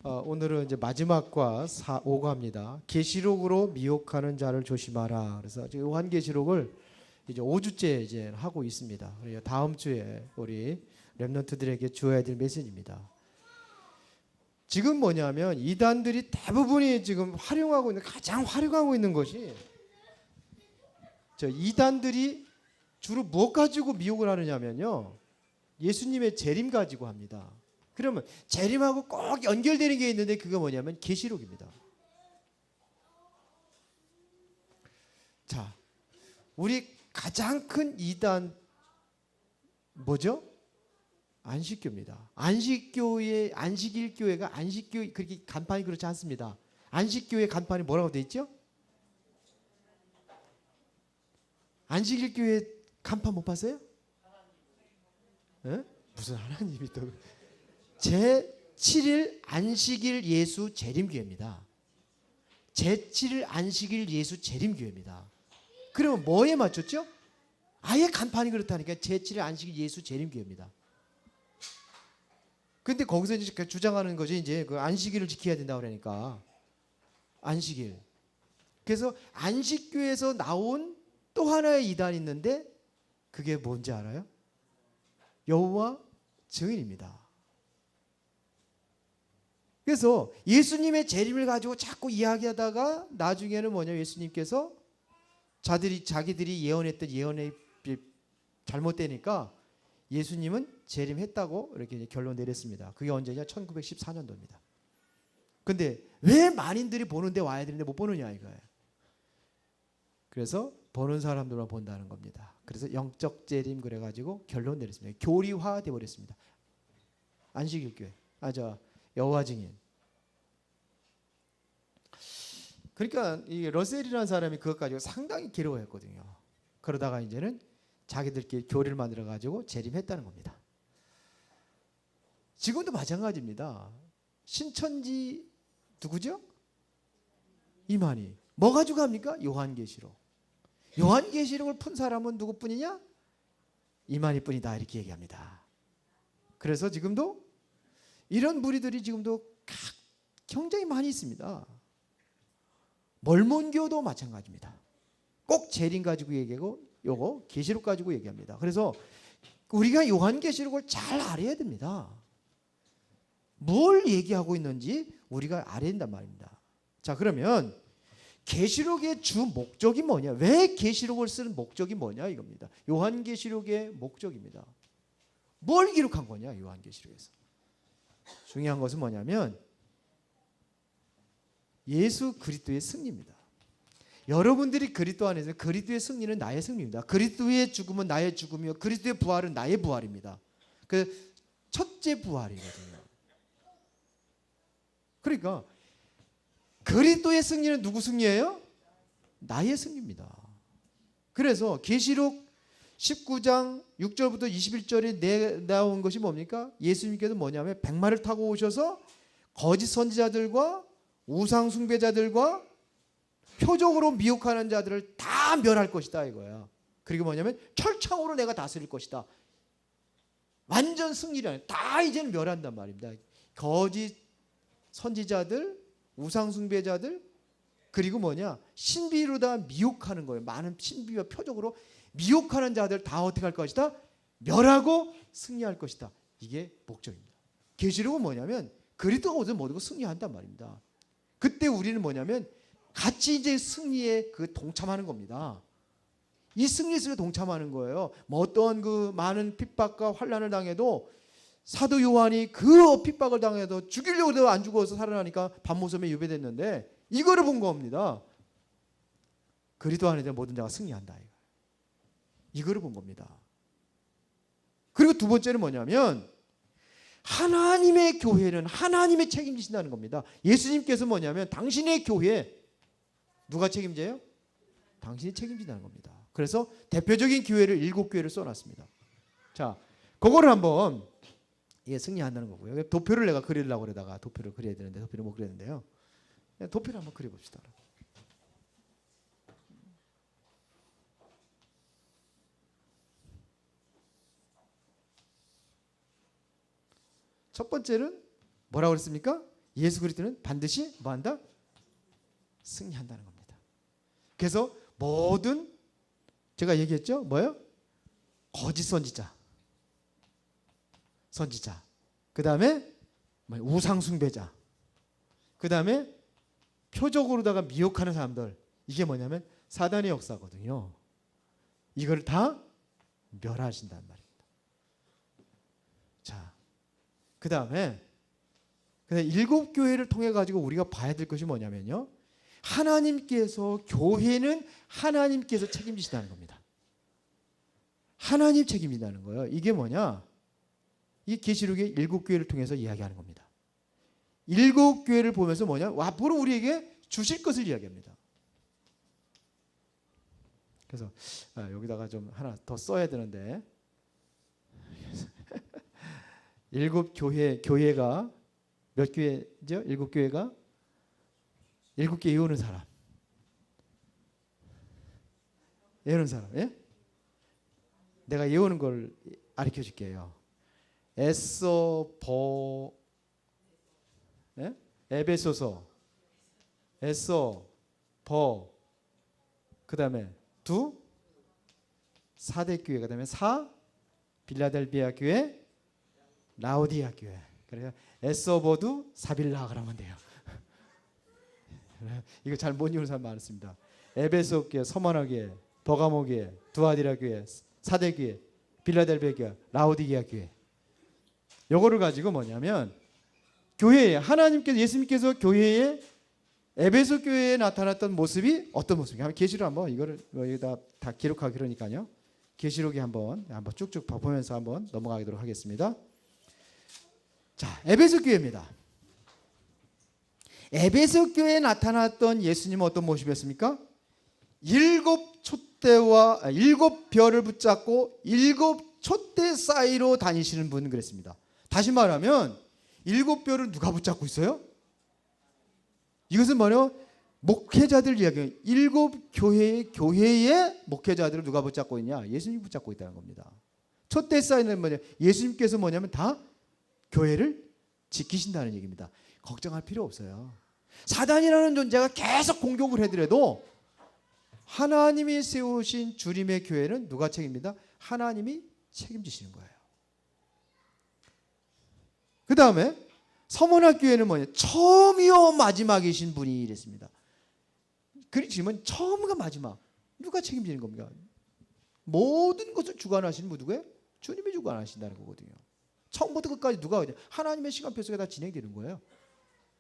오늘은 이제 마지막과 5과입니다. 계시록으로 미혹하는 자를 조심하라. 그래서 지금 요한계시록을 이제 5주째 이제 하고 있습니다. 그래서 다음 주에 우리 렘넌트들에게 주어야 될 메시지입니다. 지금 뭐냐면 이단들이 대부분이 지금 가장 활용하고 있는 것이 이단들이 주로 무엇 가지고 미혹을 하느냐면요. 예수님의 재림 가지고 합니다. 그러면 재림하고 꼭 연결되는 게 있는데 그게 뭐냐면 계시록입니다. 자, 우리 가장 큰 이단 뭐죠? 안식교입니다. 안식일교회가 안식교 그렇게 간판이 그렇지 않습니다. 안식교회 간판이 뭐라고 돼 있죠? 안식일교회 간판 못 봤어요? 에? 무슨 하나님이 또 제7일 안식일 예수 재림교회입니다. 제7일 안식일 예수 재림교회입니다. 그러면 뭐에 맞췄죠? 아예 간판이 그렇다니까. 제7일 안식일 예수 재림교회입니다. 근데 거기서 이제 주장하는 것이 이제 그 안식일을 지켜야 된다고 그러니까 안식일. 그래서 안식교에서 나온 또 하나의 이단이 있는데 그게 뭔지 알아요? 여호와 증인입니다. 그래서 예수님의 재림을 가지고 자꾸 이야기하다가 나중에는 뭐냐, 예수님께서 자기들이 예언했던 예언이 잘못되니까 예수님은 재림했다고 이렇게 결론 내렸습니다. 그게 언제냐? 1914년도입니다. 근데 왜 만인들이 보는데 와야 되는데 못 보느냐 이거예요. 그래서 보는 사람들만 본다는 겁니다. 그래서 영적 재림 그래가지고 결론 내렸습니다. 교리화 되어버렸습니다. 안식일교회, 여호와 증인. 그러니까 이 러셀이라는 사람이 그것 가지고 상당히 괴로워했거든요. 그러다가 이제는 자기들끼리 교리를 만들어 가지고 재림했다는 겁니다. 지금도 마찬가지입니다. 신천지 누구죠? 이만희. 뭐 가지고 합니까? 요한계시록. 요한계시록을 푼 사람은 누구뿐이냐? 이만희뿐이다 이렇게 얘기합니다. 그래서 지금도 이런 무리들이 지금도 굉장히 많이 있습니다. mormon교도 마찬가지입니다. 꼭 재림 가지고 얘기하고 요거 계시록 가지고 얘기합니다. 그래서 우리가 요한계시록을 잘 알아야 됩니다. 뭘 얘기하고 있는지 우리가 알아야 된단 말입니다. 자, 그러면 계시록의 주 목적이 뭐냐? 왜 계시록을 쓰는 목적이 뭐냐 이겁니다. 요한계시록의 목적입니다. 뭘 기록한 거냐 요한계시록에서. 중요한 것은 뭐냐면 예수 그리스도의 승리입니다. 여러분들이 그리스도 안에서 그리스도의 승리는 나의 승리입니다. 그리스도의 죽음은 나의 죽음이요 그리스도의 부활은 나의 부활입니다. 그 첫째 부활이거든요. 그러니까 그리스도의 승리는 누구 승리예요? 나의 승리입니다. 그래서 계시록 19장 6절부터 21절에 나온 것이 뭡니까? 예수님께서 뭐냐면 백마를 타고 오셔서 거짓 선지자들과 우상 숭배자들과 표적으로 미혹하는 자들을 다 멸할 것이다 이거야. 그리고 뭐냐면 철창으로 내가 다스릴 것이다. 완전 승리라는, 다 이제는 멸한단 말입니다. 거짓 선지자들, 우상 숭배자들, 그리고 뭐냐, 신비로다 미혹하는 거예요. 많은 신비와 표적으로 미혹하는 자들 다 어떻게 할 것이다? 멸하고 승리할 것이다. 이게 목적입니다. 계시록은 뭐냐면 그리스도가 오든 뭐든 승리한단 말입니다. 그때 우리는 뭐냐면 같이 이제 승리에 동참하는 겁니다. 이 승리 속에 동참하는 거예요. 뭐 어떤 그 많은 핍박과 환난을 당해도 사도 요한이 그 핍박을 당해도 죽이려고 안 죽어서 살아나니까 밤모섬에 유배됐는데 이거를 본 겁니다. 그리스도 안에 대한 모든 자가 승리한다. 이거를 본 겁니다. 그리고 두 번째는 뭐냐면 하나님의 교회는 하나님이 책임지신다는 겁니다. 예수님께서 뭐냐면 당신의 교회 누가 책임져요? 당신이 책임진다는 겁니다. 그래서 대표적인 교회를 7교회를 써놨습니다. 자, 그거를 한번 승리한다는 거고요. 도표를 내가 그리려고 그러다가 도표를 그려야 되는데 도표를 못 그렸는데요. 도표를 한번 그려봅시다. 첫 번째는 뭐라고 그랬습니까? 예수 그리스도는 반드시 뭐한다? 승리한다는 겁니다. 그래서 모든 제가 얘기했죠? 뭐예요? 거짓 선지자, 그 다음에 우상 숭배자, 그 다음에 표적으로다가 미혹하는 사람들, 이게 뭐냐면 사단의 역사거든요. 이걸 다 멸하신단 말입니다. 자, 그 다음에 일곱 교회를 통해 가지고 우리가 봐야 될 것이 뭐냐면요, 하나님께서, 교회는 하나님께서 책임지신다는 겁니다. 하나님 책임진다는 거예요. 이게 뭐냐? 이 계시록의 일곱 교회를 통해서 이야기하는 겁니다. 일곱 교회를 보면서 뭐냐? 앞으로 우리에게 주실 것을 이야기합니다. 그래서 여기다가 좀 하나 더 써야 되는데 일곱 교회가 몇 교회죠? 일곱 교회가 일곱 개 외우는 사람. 외우는 사람. 예? 내가 외우는 걸 가르쳐 줄게요. 에서, 예? 에베소서, 에서, 그 다음에 사대 교회, 그 다음에 빌라델비아 교회, 라오디아 교회. 그래서 에서버두 사빌라 그러면 돼요. 이거 잘 못 읽는 사람 많습니다. 에베소 교회, 서머나 교회, 버가모 교회, 두아디라 교회, 사대 교회, 빌라델비아 교회, 라오디아 교회. 요거를 가지고 뭐냐면 교회에 하나님께서, 예수님께서 교회에 에베소 교회에 나타났던 모습이 어떤 모습인가? 계시록 한번 이거를 여기다 다 기록하기 그러니까요. 계시록이 한번 쭉쭉 보면서 한번 넘어가도록 하겠습니다. 자, 에베소 교회입니다. 에베소 교회에 나타났던 예수님은 어떤 모습이었습니까? 일곱 별을 붙잡고 일곱 촛대 사이로 다니시는 분 그랬습니다. 다시 말하면 일곱 별을 누가 붙잡고 있어요? 이것은 뭐냐? 목회자들 이야기예요. 일곱 교회의 목회자들을 누가 붙잡고 있냐? 예수님이 붙잡고 있다는 겁니다. 촛대 사이는 뭐냐? 예수님께서 뭐냐면 다 교회를 지키신다는 얘기입니다. 걱정할 필요 없어요. 사단이라는 존재가 계속 공격을 해더라도 하나님이 세우신 주님의 교회는 누가 책임집니다? 하나님이 책임지시는 거예요. 그 다음에 서머나 교회는 뭐냐? 처음이요 마지막이신 분이 이랬습니다. 그렇지만 처음과 마지막 누가 책임지는 겁니까? 모든 것을 주관하시는 분 누구예요? 주님이 주관하신다는 거거든요. 처음부터 끝까지 누가 하나님의 시간표 속에 다 진행되는 거예요.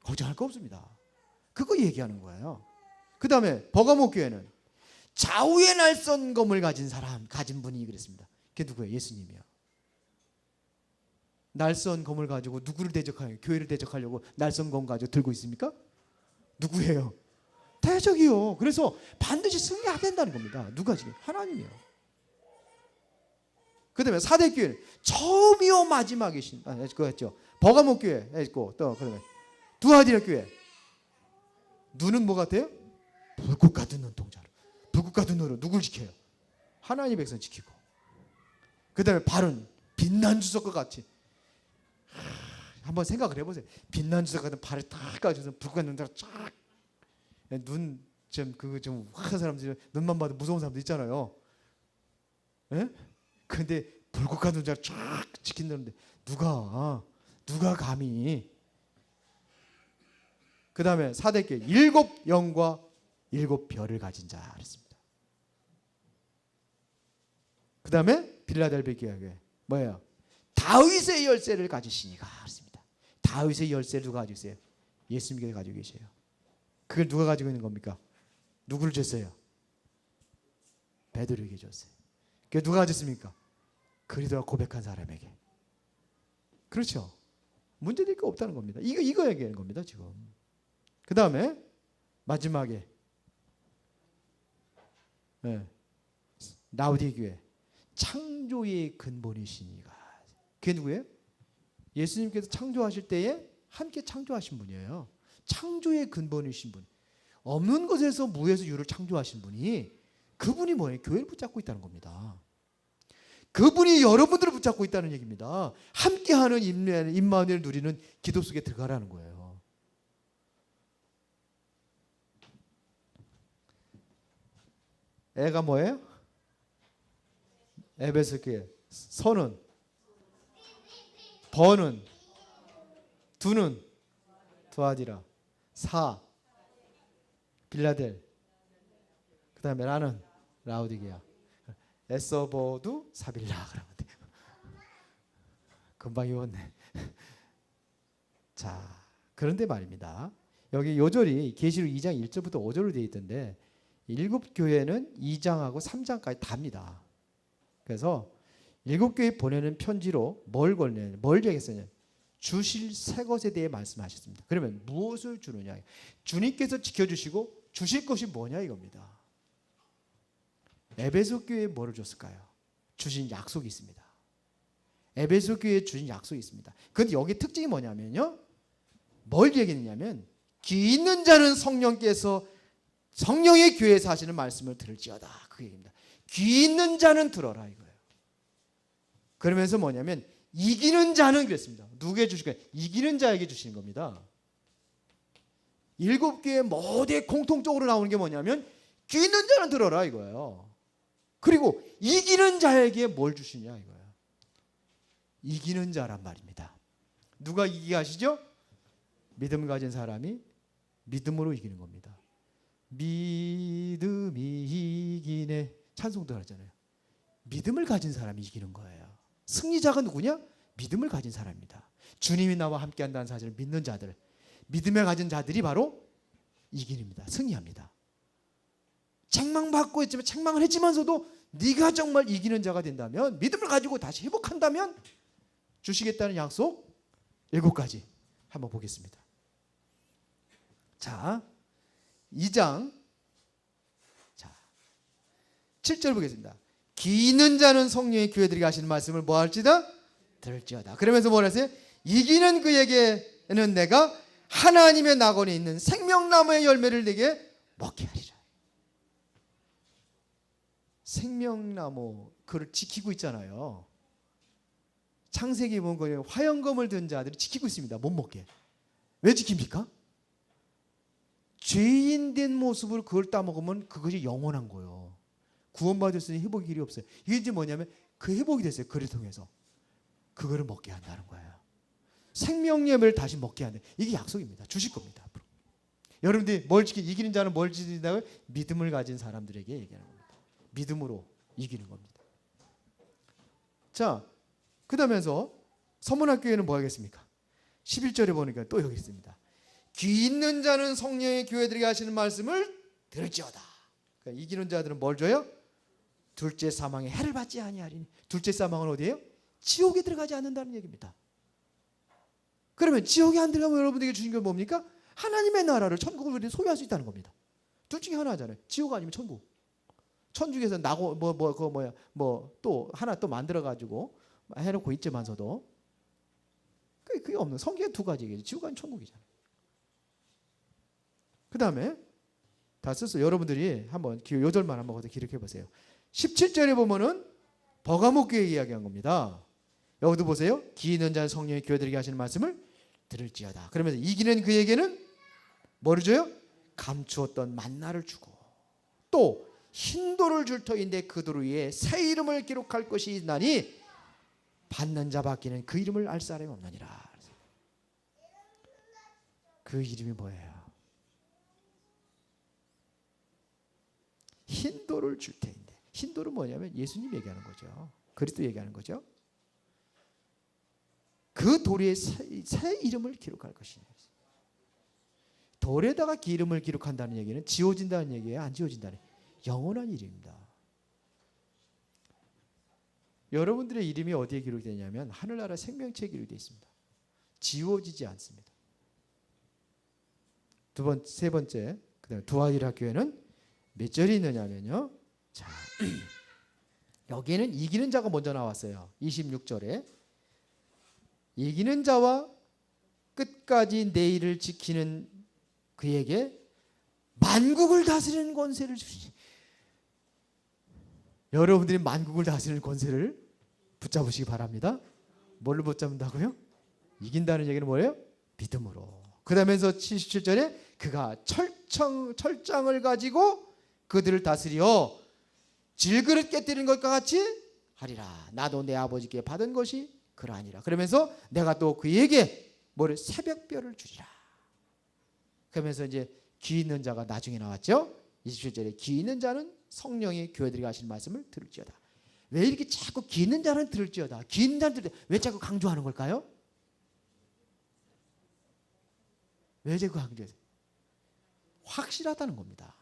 걱정할 거 없습니다. 그거 얘기하는 거예요. 그 다음에 버가모 교회는 좌우의 날선 검을 가진 분이 그랬습니다. 그게 누구예요? 예수님이요. 날선 검을 가지고 누구를 대적하려고, 교회를 대적하려고 날선 검 가지고 들고 있습니까? 누구예요? 대적이요. 그래서 반드시 승리해야 된다는 겁니다. 누가 지금? 하나님이요. 그 다음에 사대 교회는 처음이요 마지막이신, 그거 했죠. 버가모 교회 했고, 또 그다음에 두아디라 교회. 눈은 뭐 같아요? 불꽃 같은 눈동자로. 불꽃 같은 눈으로 누굴 지켜요? 하나님 백성 지키고. 그 다음에 발은 빛난 주석과 같이. 한번 생각을 해보세요. 빛난 주석 같은 발을 딱 가지고서 불꽃 같은 눈동자로 쫙. 눈 좀 확한 사람들, 눈만 봐도 무서운 사람들 있잖아요. 예? 근데 불꽃 같은 눈동자를 쫙 지킨다는데 누가 감히. 그 다음에 사대교회 일곱 영과 일곱 별을 가진 자 그랬습니다. 그 다음에 빌라델비아 교회 뭐예요? 다윗의 열쇠를 가지시니가 그랬습니다. 다윗의 열쇠를 누가 가지고 있어요? 예수님께서 가지고 계세요. 그걸 누가 가지고 있는 겁니까? 누구를 줬어요? 베드로에게 줬어요. 그게 누가 가졌습니까? 그리스도가 고백한 사람에게. 그렇죠? 문제될 거 없다는 겁니다. 이거 얘기하는 겁니다 지금. 그 다음에 마지막에 라오디아 교회 창조의 근본이시니가. 그게 누구예요? 예수님께서 창조하실 때에 함께 창조하신 분이에요. 창조의 근본이신 분. 없는 것에서 무에서 유를 창조하신 분이, 그분이 뭐예요? 교회를 붙잡고 있다는 겁니다. 그분이 여러분들을 붙잡고 있다는 얘기입니다. 함께하는 임마누엘 누리는 기도 속에 들어가라는 거예요. 애가 뭐예요? 에베소 교회. 서는, 버는, 두는, 두아디라, 사, 빌라델, 그 다음에 라는, 라우디게아. 에서버두 사빌라 그러면 돼요. 금방 외웠네. 자, 그런데 말입니다. 여기 요절이 계시록 2장 1절부터 5절로 되어 있던데 7교회는 2장하고 3장까지 답니다. 그래서 7교회 보내는 편지로 뭘 걸냐면 뭘 얘기했어요? 주실 새 것에 대해 말씀하셨습니다. 그러면 무엇을 주느냐? 주님께서 지켜주시고 주실 것이 뭐냐 이겁니다. 에베소 교회에 뭐를 줬을까요? 주신 약속이 있습니다. 에베소 교회에 주신 약속이 있습니다. 그런데 여기 특징이 뭐냐면요. 뭘 얘기했냐면 귀 있는 자는 성령께서 성령의 교회에서 하시는 말씀을 들을지어다. 그 얘기입니다. 귀 있는 자는 들어라 이거예요. 그러면서 뭐냐면 이기는 자는 그랬습니다. 누구에게 주실까요? 이기는 자에게 주시는 겁니다. 7교회 모두에 공통적으로 나오는 게 뭐냐면 귀 있는 자는 들어라 이거예요. 그리고 이기는 자에게 뭘 주시냐 이거예요. 이기는 자란 말입니다. 누가 이기게 하시죠? 믿음을 가진 사람이 믿음으로 이기는 겁니다. 믿음이 이기네. 찬송도 하잖아요. 믿음을 가진 사람이 이기는 거예요. 승리자가 누구냐? 믿음을 가진 사람입니다. 주님이 나와 함께한다는 사실을 믿는 자들, 믿음을 가진 자들이 바로 이깁니다. 승리합니다. 책망받고 있지만 책망을 했지만서도 네가 정말 이기는 자가 된다면, 믿음을 가지고 다시 회복한다면 주시겠다는 약속 7가지 한번 보겠습니다. 자, 2장 7절 보겠습니다. 귀 있는 자는 성령의 교회들에게 하시는 말씀을 뭐 할지다? 들을지어다. 그러면서 뭐라 했어요? 이기는 그에게는 내가 하나님의 낙원에 있는 생명나무의 열매를 내게 먹게 하리라. 생명나무 그걸 지키고 있잖아요. 창세기 보면 화영검을 든 자들이 지키고 있습니다. 못 먹게. 왜 지킵니까? 죄인 된 모습을 그걸 따먹으면 그것이 영원한 거예요. 구원받았으니 회복의 길이 없어요. 이게 이제 뭐냐면 그 회복이 됐어요. 그를 통해서. 그거를 먹게 한다는 거예요. 생명예물을 다시 먹게 한다. 이게 약속입니다. 주실 겁니다. 앞으로. 여러분들이 뭘 지키, 이기는 자는 뭘 지킨다고요? 믿음을 가진 사람들에게 얘기하는 겁니다. 믿음으로 이기는 겁니다. 자, 그 다음에서 서문학교회는 뭐 하겠습니까? 11절에 보니까 또 여기 있습니다. 귀 있는 자는 성령의 교회들에게 하시는 말씀을 들을지어다. 그러니까 이기는 자들은 뭘 줘요? 둘째 사망에 해를 받지 아니하리니. 둘째 사망은 어디예요? 지옥에 들어가지 않는다는 얘기입니다. 그러면 지옥에 안 들어가면 여러분들에게 주신 건 뭡니까? 하나님의 나라를, 천국을 우리는 소유할 수 있다는 겁니다. 둘 중에 하나잖아요. 지옥 아니면 천국. 천국에서 나고 또 하나 또 만들어 가지고 해놓고 있지만서도 그게 없는. 성경에 2가지 얘기죠. 지옥 아니면 천국이잖아요. 그 다음에 다 썼어요. 여러분들이 한번 요절만 한번 기록해 보세요. 17절에 보면은 버가모 교회 이야기한 겁니다. 여기도 보세요. 귀 있는 자는 성령의 교회들에게 하시는 말씀을 들을지어다. 그러면서 이기는 그에게는 뭐를 줘요? 감추었던 만나를 주고, 또 흰돌을 줄 터인데 그 돌 위에 새 이름을 기록할 것이 있나니 받는 자 받기는 그 이름을 알 사람이 없느니라. 그 이름이 뭐예요? 흰돌을 줄 테인데. 흰돌은 뭐냐면 예수님 얘기하는 거죠. 그리스도 얘기하는 거죠. 그 돌에 새 이름을 기록할 것이냐. 돌에다가 이름을 기록한다는 얘기는 지워진다는 얘기예요? 안 지워진다는 얘기예요? 영원한 이름입니다. 여러분들의 이름이 어디에 기록되냐면 하늘나라 생명체에 기록되어 있습니다. 지워지지 않습니다. 세 번째, 그다음에 두아이라 교회는 몇 절이 있느냐면요. 자, 여기에는 이기는 자가 먼저 나왔어요. 26절에 이기는 자와 끝까지 내 일을 지키는 그에게 만국을 다스리는 권세를 주시니. 여러분들이 만국을 다스리는 권세를 붙잡으시기 바랍니다. 뭘로 붙잡는다고요? 이긴다는 얘기는 뭐예요? 믿음으로. 그 다음에서 77절에 그가 철장을 가지고 그들을 다스려 질그릇 깨뜨리는 것과 같이 하리라. 나도 내 아버지께 받은 것이 그러하니라. 그러면서 내가 또 그에게 뭐를 새벽별을 주리라. 그러면서 이제 귀 있는 자가 나중에 나왔죠. 27절에 귀 있는 자는 성령이 교회들에게 하시는 말씀을 들을지어다. 왜 이렇게 자꾸 귀 있는 자는 들을지어다. 귀 있는 자는 들을지어다. 왜 자꾸 강조하는 걸까요? 왜 자꾸 강조해요? 확실하다는 겁니다.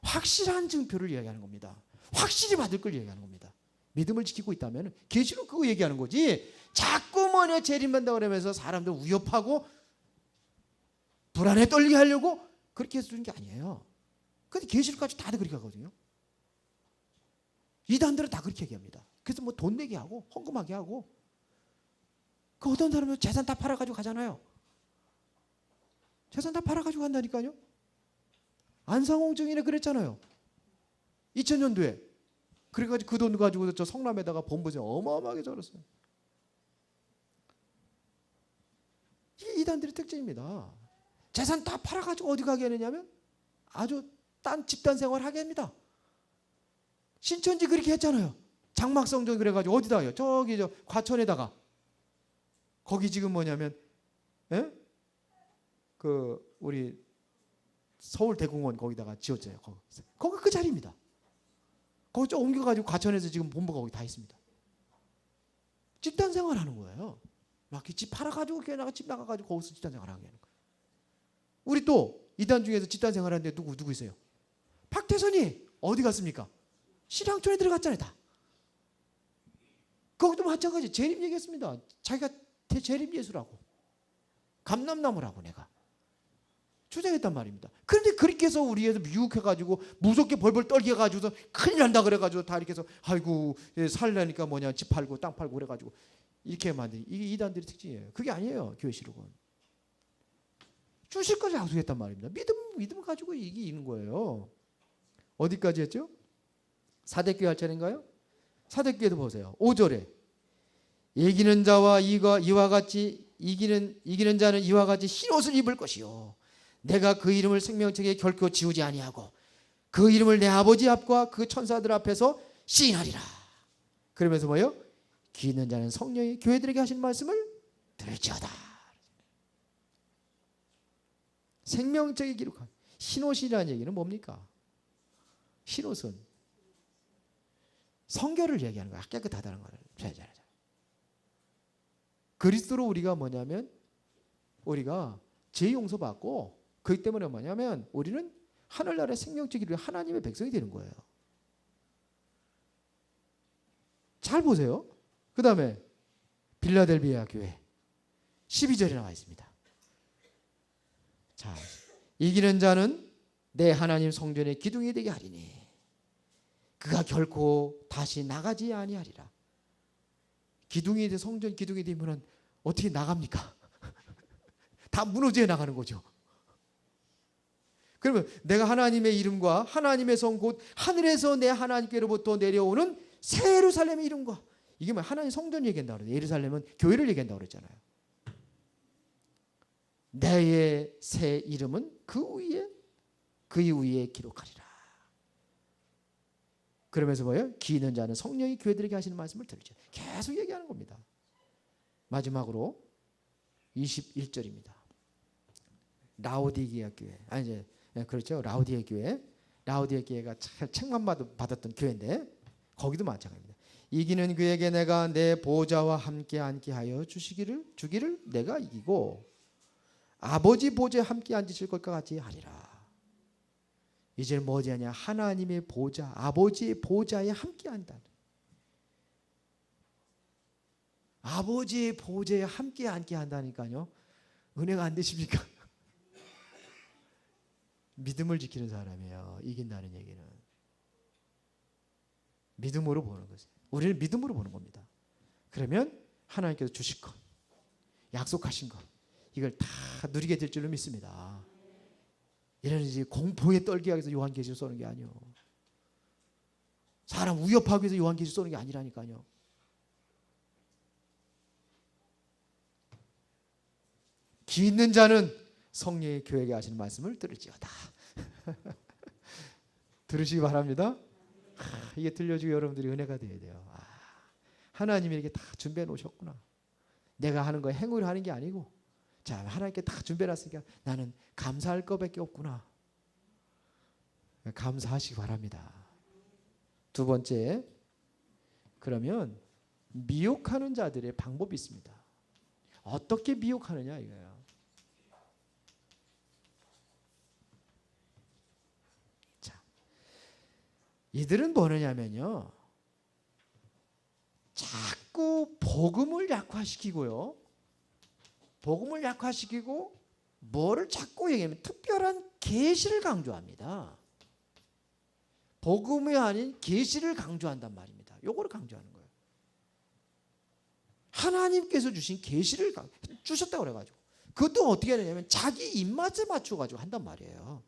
확실한 증표를 이야기하는 겁니다. 확실히 받을 걸 얘기하는 겁니다. 믿음을 지키고 있다면 계시록 그거 얘기하는 거지. 자꾸 뭐냐 재림한다 그러면서 사람들 위협하고 불안에 떨리게 하려고 그렇게 해서 주는 게 아니에요. 근데 계시록까지 다들 그렇게 하거든요. 이단들은 다 그렇게 얘기합니다. 그래서 뭐 돈 내게 하고 헌금하게 하고 그 어떤 사람은 재산 다 팔아가지고 가잖아요. 재산 다 팔아가지고 간다니까요. 안상홍 증인이 그랬잖아요. 2000년도에. 그래가지고 그 돈 가지고 저 성남에다가 본부에 어마어마하게 절었어요. 이게 이단들의 특징입니다. 재산 다 팔아가지고 어디 가게 하느냐면 아주 딴 집단 생활 하게 합니다. 신천지 그렇게 했잖아요. 장막성전 그래가지고 어디다가요? 저기 저 과천에다가 거기 지금 뭐냐면 그 우리 서울대공원 거기다가 지었잖아요. 거기 그 자리입니다. 거기 좀 옮겨가지고 과천에서 지금 본부가 거기 다 있습니다. 집단 생활하는 거예요. 막 집 팔아가지고 걔네가 집 나가가지고 거기서 집단 생활하게 하는 거예요. 우리 또 이단 중에서 집단 생활하는데 누구 있어요? 박태선이 어디 갔습니까? 신앙촌에 들어갔잖아요. 다. 거기도 마찬가지. 재림 얘기했습니다. 자기가 재림 예수라고 감람나무라고 내가 주장했단 말입니다. 그런데 그렇게 해서 우리 애들 미혹해가지고 무섭게 벌벌 떨게 해가지고서 큰일 난다 그래가지고 다 이렇게 해서 아이고 살려니까 뭐냐 집 팔고 땅 팔고 그래가지고 이렇게 만든 이게 이단들의 특징이에요. 그게 아니에요. 교회시록은 주실 것을 약속했단 말입니다. 믿음 가지고 이게 있는 거예요. 어디까지 했죠? 사대교회 할 차례인가요? 사대교회도 보세요. 5절에 이기는 자와 이와 같이 이기는 자는 이와 같이 흰옷을 입을 것이요 내가 그 이름을 생명책에 결코 지우지 아니하고 그 이름을 내 아버지 앞과 그 천사들 앞에서 시인하리라. 그러면서 뭐예요? 귀 있는 자는 성령이 교회들에게 하신 말씀을 들을지어다. 생명책에 기록한 흰옷이라는 얘기는 뭡니까? 흰옷은 성결을 얘기하는 거야. 깨끗하다는 거를. 그리스도로 우리가 뭐냐면 우리가 죄 용서받고 그렇기 때문에 뭐냐면 우리는 하늘나라의 생명책이 하나님의 백성이 되는 거예요. 잘 보세요. 그 다음에 빌라델비아 교회 12절에 나와 있습니다. 자, 이기는 자는 내 하나님 성전의 기둥이 되게 하리니 그가 결코 다시 나가지 아니하리라. 기둥이 돼 성전 기둥이 되면은 어떻게 나갑니까? 다 무너져 나가는 거죠. 그러면 내가 하나님의 이름과 하나님의 성 곧 하늘에서 내 하나님께로부터 내려오는 새 예루살렘의 이름과 이게 뭐 하나님 성전 얘기한다고 그래요. 예루살렘은 교회를 얘기한다고 그랬잖아요. 내의 새 이름은 그 위에 기록하리라. 그러면서 뭐예요? 귀 있는 자는 성령이 교회들에게 하시는 말씀을 들으죠. 계속 얘기하는 겁니다. 마지막으로 21절입니다. 라오디게아 교회. 이제 그렇죠. 라오디게아 교회. 라오디게아 교회가 책만 받았던 교회인데 거기도 마찬가지입니다. 이기는 그에게 내가 내 보좌와 함께 앉게 하여 주기를 내가 이기고 아버지 보좌에 함께 앉으실 것과 같이 하리라. 이제 뭐지 하냐? 하나님의 보좌, 아버지의 보좌에 함께 한다. 아버지의 보좌에 함께 앉게 한다니까요. 은혜가 안 되십니까? 믿음을 지키는 사람이에요. 이긴다는 얘기는. 믿음으로 보는 거죠. 우리는 믿음으로 보는 겁니다. 그러면 하나님께서 주실 것, 약속하신 것, 이걸 다 누리게 될 줄로 믿습니다. 이런 이제 공포에 떨게 하기 위해서 요한계시를 쏘는 게 아니요. 사람 위협하기 위해서 요한계시를 쏘는 게 아니라니까요. 귀 있는 자는 성령의 교회에게 하시는 말씀을 들을지어다. 들으시기 바랍니다. 이게 들려주고 여러분들이 은혜가 돼야 돼요. 하나님이 이렇게 다 준비해 놓으셨구나. 내가 하는 거 행위로 하는 게 아니고, 자, 하나님께 다 준비해 놨으니까 나는 감사할 것밖에 없구나. 감사하시기 바랍니다. 두 번째, 그러면 미혹하는 자들의 방법이 있습니다. 어떻게 미혹하느냐 이거예요. 자, 이들은 뭐냐면요, 자꾸 복음을 약화시키고요, 복음을 약화시키고 뭐를 자꾸 얘기하면 특별한 계시를 강조합니다. 복음이 아닌 계시를 강조한단 말입니다. 요거를 강조하는 거예요. 하나님께서 주신 계시를 주셨다고 그래가지고, 그것도 어떻게 하느냐면 자기 입맛에 맞춰가지고 한단 말이에요.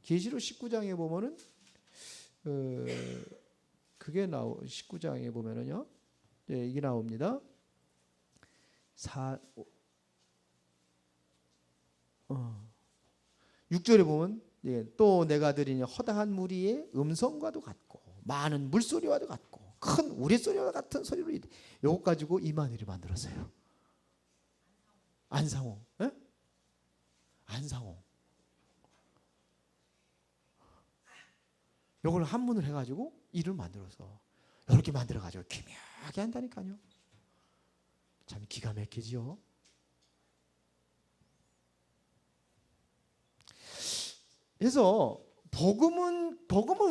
계시록 19장에 보면은 그게 19장에 보면은요, 이게 나옵니다. 6절에 보면, 또 내가 들으니 허다한 무리의 음성과도 같고 많은 물소리와도 같고 큰 우레소리와 같은 소리로, 이것 가지고 이만희를 만들었어요. 안상홍, 에? 안상홍. 이걸 한문을 해가지고 이를 만들어서 이렇게 만들어가지고 기묘하게 한다니까요. 참 기가 막히지요. 그래서 복음은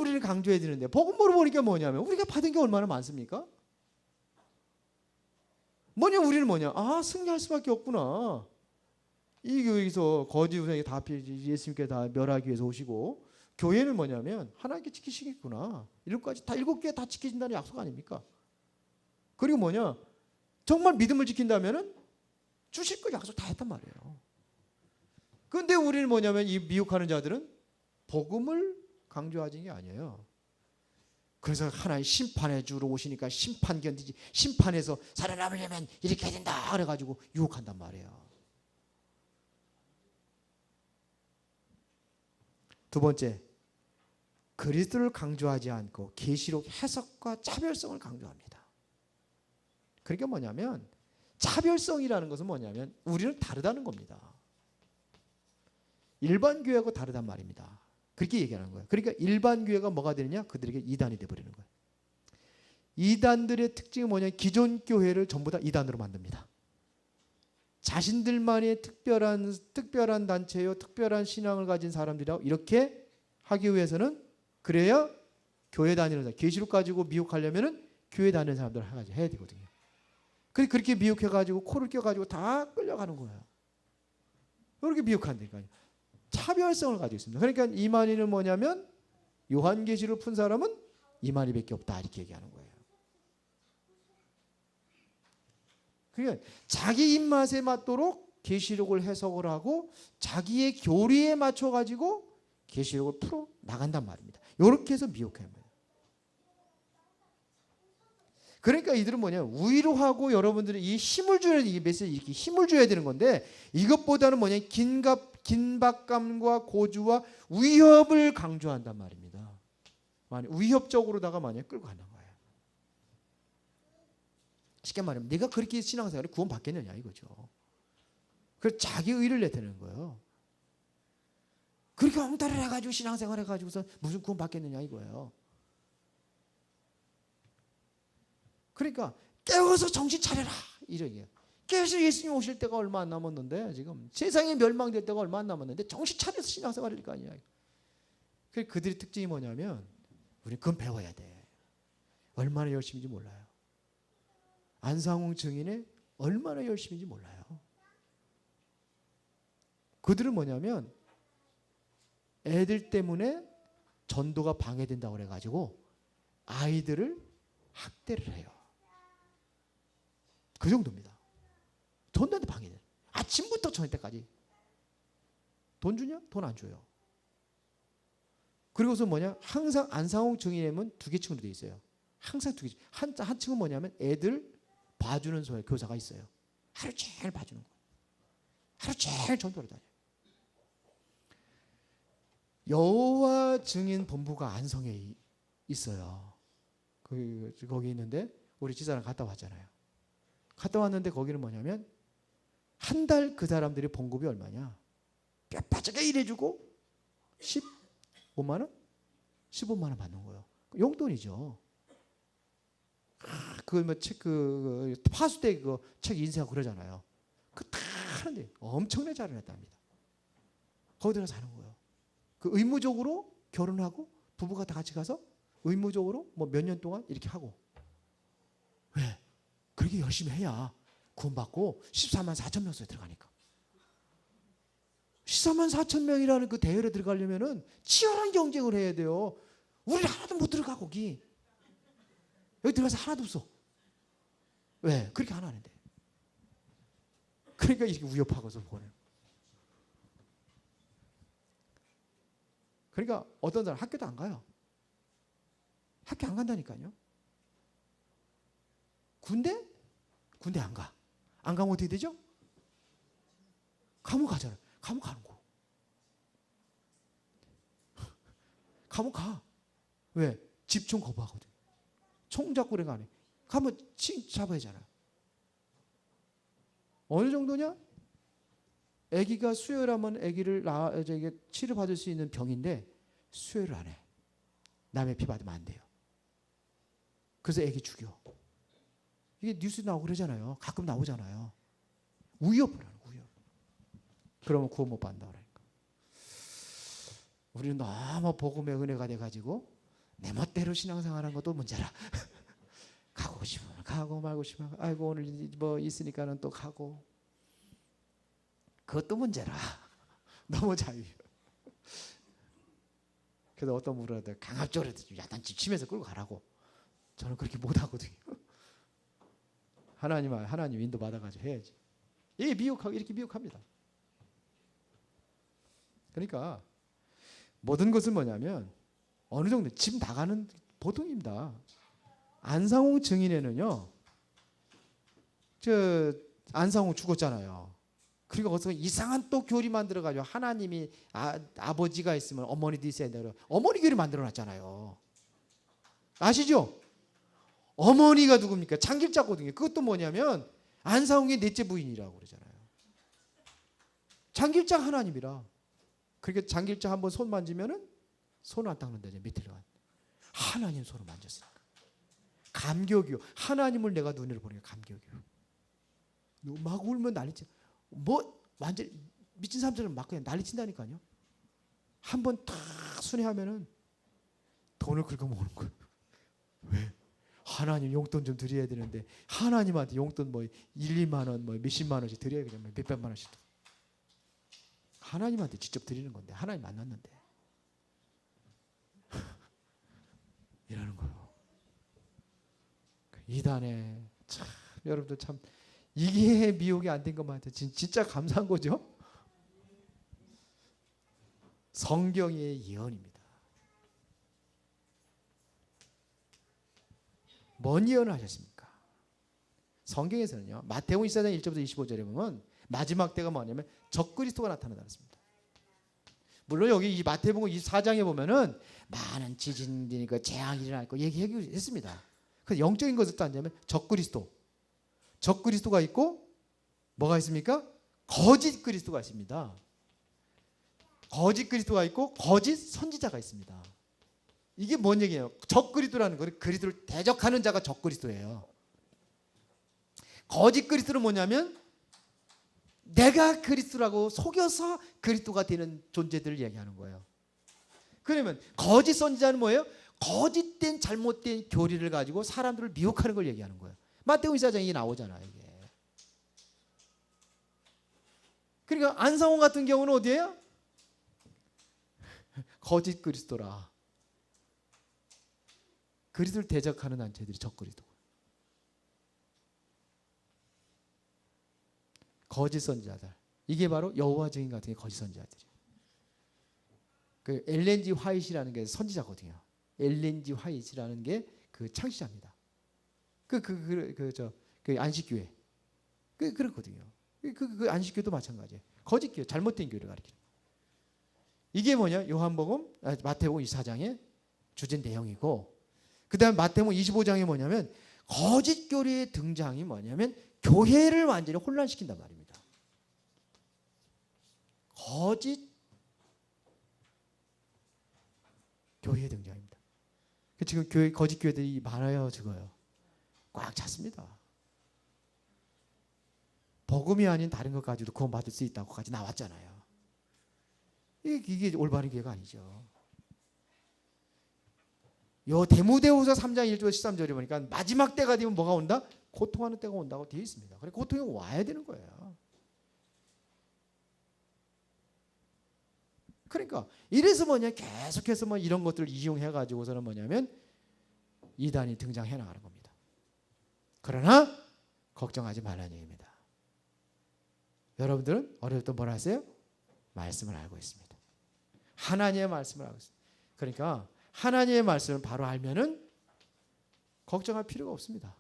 우리는 강조해야 되는데, 복음으로 보니까 뭐냐면 우리가 받은 게 얼마나 많습니까? 우리는 승리할 수밖에 없구나. 이 교회에서 거짓 우상이 다 예수님께 다 멸하기 위해서 오시고, 교회는 뭐냐면 하나님께 지키시겠구나. 다 7개 다 지키신다는 약속 아닙니까? 그리고 정말 믿음을 지킨다면은 주실 거 약속 다 했단 말이에요. 그런데 우리는 이 미혹하는 자들은 복음을 강조하는 게 아니에요. 그래서 하나님 심판해 주러 오시니까 심판 견디지, 심판에서 살아남으려면 이렇게 해야 된다 그래가지고 유혹한단 말이에요. 두 번째, 그리스도를 강조하지 않고 계시록 해석과 차별성을 강조합니다. 그러니까 차별성이라는 것은 우리는 다르다는 겁니다. 일반 교회하고 다르단 말입니다. 그렇게 얘기하는 거예요. 그러니까 일반 교회가 뭐가 되느냐? 그들에게 이단이 돼버리는 거예요. 이단들의 특징이 기존 교회를 전부 다 이단으로 만듭니다. 자신들만의 특별한 단체요, 특별한 신앙을 가진 사람들이라고 이렇게 하기 위해서는, 그래야 교회 다니는 사람, 계시록 가지고 미혹하려면은 교회 다니는 사람들 해야 되거든요. 그렇게 미혹해가지고 코를 껴가지고 다 끌려가는 거예요. 그렇게 미혹한다니까요. 차별성을 가지고 있습니다. 그러니까 이만희는 요한계시를 푼 사람은 이만희밖에 없다 이렇게 얘기하는 거예요. 그러니까 자기 입맛에 맞도록 계시록을 해석을 하고 자기의 교리에 맞춰 가지고 계시록을 풀어 나간단 말입니다. 이렇게 해서 미혹합니다. 그러니까 이들은 우위로 하고 여러분들이 이 힘을 줘야 돼. 이 메시지 이렇게 힘을 줘야 되는 건데, 이것보다는 긴박감과 고주와 위협을 강조한단 말입니다. 위협적으로다가 끌고 간단 거예요. 쉽게 말하면 네가 그렇게 신앙생활에 구원 받겠느냐 이거죠. 그래서 자기 의를 내대는 거예요. 그렇게 엉터리를 해가지고 신앙생활 해가지고서 무슨 구원 받겠느냐 이거예요. 그러니까 깨워서 정신 차려라 이러게요. 깨워서 예수님 오실 때가 얼마 안 남았는데, 지금 세상에 멸망될 때가 얼마 안 남았는데 정신 차려서 신앙생활을 할 거 아니야. 그들의 특징이 뭐냐면 우리 그건 배워야 돼. 얼마나 열심인지 몰라요. 안상홍 증인의 얼마나 열심인지 몰라요. 그들은 뭐냐면 애들 때문에 전도가 방해된다고 그래가지고 아이들을 학대를 해요. 그 정도입니다. 전도한테 방해돼. 아침부터 저녁 때까지. 돈 주냐? 돈 안 줘요. 그리고서 항상 안상홍 증인에는 2개 층으로 되어 있어요. 항상 2개. 한 층은 뭐냐면 애들 봐주는 교사가 있어요. 하루 종일 봐주는 거예요. 하루 종일 전도를 다녀요. 여호와 증인 본부가 안성에 있어요. 거기 있는데 우리 지사랑 갔다 왔잖아요. 갔다 왔는데 거기는 뭐냐면 한 달 그 사람들이 봉급이 얼마냐? 뼈빠지게 일해주고 15만 원? 15만 원 받는 거예요. 용돈이죠. 그 파수 때 그 책 인쇄하고 그러잖아요. 그 다 하는데 엄청나게 잘을 했답니다. 거기 들어서 사는 거예요. 그 의무적으로 결혼하고 부부가 다 같이 가서 의무적으로 뭐 몇 년 동안 이렇게 하고. 왜? 그렇게 열심히 해야 구원받고 14만 4천 명수에 들어가니까. 14만 4천 명이라는 그 대열에 들어가려면은 치열한 경쟁을 해야 돼요. 우리는 하나도 못 들어가 거기. 여기 들어가서 하나도 없어. 왜? 그렇게 안 하는데. 그러니까 이렇게 위협하고서 보내는. 그러니까 어떤 사람 학교도 안 가요. 학교 안 간다니까요. 군대? 군대 안 가. 안 가면 어떻게 되죠? 감옥 가잖아요. 감옥 가는 거. 감옥 가. 왜? 집총 거부하거든. 총 잡고 그래 가네. 가면 잡아야 하잖아요. 어느 정도냐? 아기가 수혈하면 아기를 치료받을 수 있는 병인데 수혈을 안 해. 남의 피 받으면 안 돼요. 그래서 아기 죽여. 이게 뉴스 나오고 그러잖아요. 가끔 나오잖아요. 위협을 하는 위협. 그러면 구원 못 받는다 그러니까. 우리는 너무 복음의 은혜가 돼가지고 내 멋대로 신앙생활하는 것도 문제라. 가고 싶으면 가고 말고 싶으면 아이고 오늘 뭐 있으니까는 또 가고. 그것도 문제라. 너무 자유. 그래서 어떤 분들은 강압적으로 야단집 치면서 끌고 가라고. 저는 그렇게 못하거든요. 하나님 인도 받아가지고 해야지. 이게 미혹하고 이렇게 미혹합니다. 그러니까 모든 것은 뭐냐면 어느 정도 집 나가는 보통입니다. 안상홍 증인에는요. 안상홍 죽었잖아요. 그리고 거기서 이상한 또 교리 만들어가지고 하나님이 아버지가 있으면 어머니도 있어야 돼요. 어머니 교리 만들어놨잖아요. 아시죠? 어머니가 누굽니까? 장길자거든요. 그것도 뭐냐면 안상홍의 넷째 부인이라고 그러잖아요. 장길자 하나님이라. 그러니까 장길자 한번 손 만지면은 손 안 닦는다. 밑으로 하나님 손을 만졌으니까. 감격이요. 하나님을 내가 눈으로 보니까 감격이요. 막 울면 난리치. 뭐 완전 미친 사람들은 막 그냥 난리친다니까요. 한번 탁 순회하면은 돈을 긁어먹는 거예요. 왜? 하나님 용돈 좀 드려야 되는데 하나님한테 용돈 뭐 1, 2만 원, 뭐 몇십만 원씩 드려야 되잖아요. 몇백만 원씩. 하나님한테 직접 드리는 건데 하나님 만났는데 이러는 거예요. 이단에 참 여러분들 참 이게 미혹이 안 된 것만 해도 진짜 감사한 거죠. 성경의 예언입니다. 뭔 예언을 하셨습니까? 성경에서는요. 마태복음 24장 1절부터 25절에 보면 마지막 때가 뭐냐면 적그리스도가 나타난다 그랬습니다. 물론 여기 이 마태복음 24장에 보면은 많은 지진이니까 재앙이 일어날 거 얘기했습니다. 그래서 영적인 것을 따지면 적그리스도가 있고 뭐가 있습니까? 거짓 그리스도가 있습니다. 거짓 그리스도가 있고 거짓 선지자가 있습니다. 이게 뭔 얘기예요? 적그리스도라는 거는 그리스도를 대적하는 자가 적그리스도예요. 거짓 그리스도는 뭐냐면 내가 그리스도라고 속여서 그리스도가 되는 존재들을 얘기하는 거예요. 그러면 거짓 선지자는 뭐예요? 거짓된 잘못된 교리를 가지고 사람들을 미혹하는 걸 얘기하는 거예요. 마태복음 24장에 나오잖아요. 이게. 그러니까 안상홍 같은 경우는 어디예요? 거짓 그리스도라. 그리스도를 대적하는 단체들이 적그리스도. 거짓 선지자들. 이게 바로 여호와 증인 같은 게 거짓 선지자들이에요. 그 엘렌 G 화이트라는 게 선지자거든요. 엘렌 G 화이트라는 게 그 창시자입니다. 그 안식교회. 그렇거든요. 그 안식교도 마찬가지예요. 거짓 교회, 잘못된 교회를 가리키는. 이게 뭐냐? 마태복음 24장의 주제 내용이고, 그 다음에 마태복음 25장이 뭐냐면 거짓 교리의 등장이 뭐냐면 교회를 완전히 혼란시킨단 말입니다. 거짓 교회의 등장입니다. 지금 거짓 교회들이 많아요. 죽어요. 꽉 찼습니다. 복음이 아닌 다른 것 가지고도 구원받을 수 있다고까지 나왔잖아요. 이게 올바른 교회가 아니죠. 요 데모데후서 3장 1절 13절에 보니까 마지막 때가 되면 뭐가 온다? 고통하는 때가 온다고 되어 있습니다. 그래 고통이 와야 되는 거예요. 그러니까 이래서 뭐냐, 계속해서 뭐 이런 것들을 이용해 가지고서는 뭐냐면 이단이 등장해 나가는 겁니다. 그러나 걱정하지 말라는 얘기입니다. 여러분들은 어릴 때 뭘 하세요? 말씀을 알고 있습니다. 하나님의 말씀을 알고 있습니다. 그러니까 하나님의 말씀을 바로 알면은 걱정할 필요가 없습니다.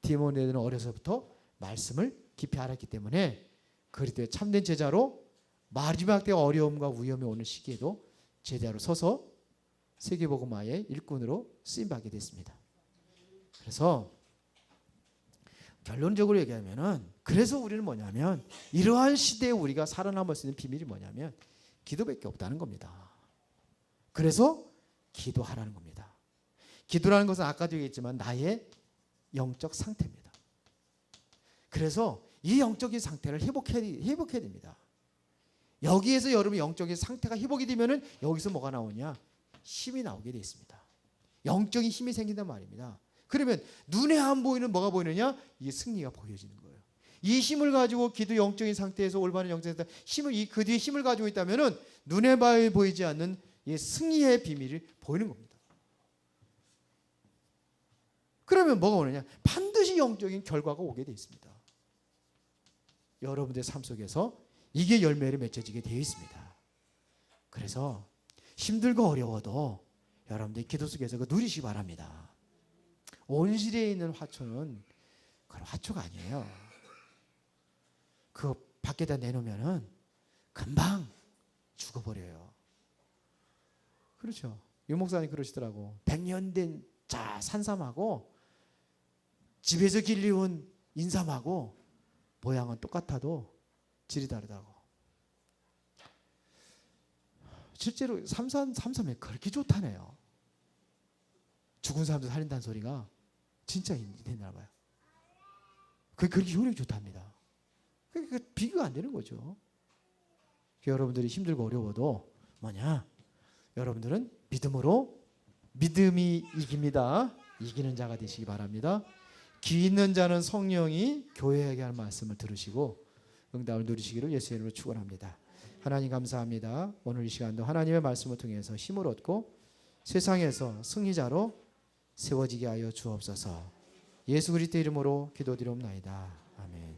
디모데는 어려서부터 말씀을 깊이 알았기 때문에 그리스도의 참된 제자로 마지막 때 어려움과 위험이 오는 시기에도 제자로 서서 세계복음화의 일꾼으로 쓰임받게 됐습니다. 그래서 결론적으로 얘기하면은, 그래서 우리는 뭐냐면 이러한 시대에 우리가 살아남을 수 있는 비밀이 뭐냐면 기도밖에 없다는 겁니다. 그래서 기도하라는 겁니다. 기도라는 것은 아까도 얘기했지만 나의 영적 상태입니다. 그래서 이 영적인 상태를 회복해야 됩니다. 여기에서 여러분의 영적인 상태가 회복이 되면은 여기서 뭐가 나오냐? 힘이 나오게 되어 있습니다. 영적인 힘이 생긴단 말입니다. 그러면 눈에 안 보이는 뭐가 보이느냐? 이 승리가 보여지는 거예요. 이 힘을 가지고 기도 영적인 상태에서 올바른 영적인 상태, 그 뒤에 힘을 가지고 있다면은 눈에 보이지 않는 이 승리의 비밀이 보이는 겁니다. 그러면 뭐가 오느냐? 반드시 영적인 결과가 오게 되어 있습니다. 여러분들의 삶 속에서 이게 열매를 맺어지게 되어 있습니다. 그래서 힘들고 어려워도 여러분들이 기도 속에서 그 누리시기 바랍니다. 온실에 있는 화초는 그런 화초가 아니에요. 그 밖에다 내놓으면은 금방 죽어버려요. 그렇죠. 유 목사님 그러시더라고. 100년 된 산삼하고 집에서 길러온 인삼하고 모양은 똑같아도 질이 다르다고. 실제로 삼삼이 그렇게 좋다네요. 죽은 사람도 살린다는 소리가 진짜 있나 봐요. 그렇게 효력이 좋답니다. 그러니까 비교가 안 되는 거죠. 여러분들이 힘들고 어려워도 뭐냐? 여러분들은 믿음이 이깁니다. 이기는 자가 되시기 바랍니다. 귀 있는 자는 성령이 교회에게 할 말씀을 들으시고 응답을 누리시기를 예수의 이름으로 축원합니다. 하나님 감사합니다. 오늘 이 시간도 하나님의 말씀을 통해서 힘을 얻고 세상에서 승리자로 세워지게 하여 주옵소서. 예수 그리스도 이름으로 기도드리옵나이다. 아멘.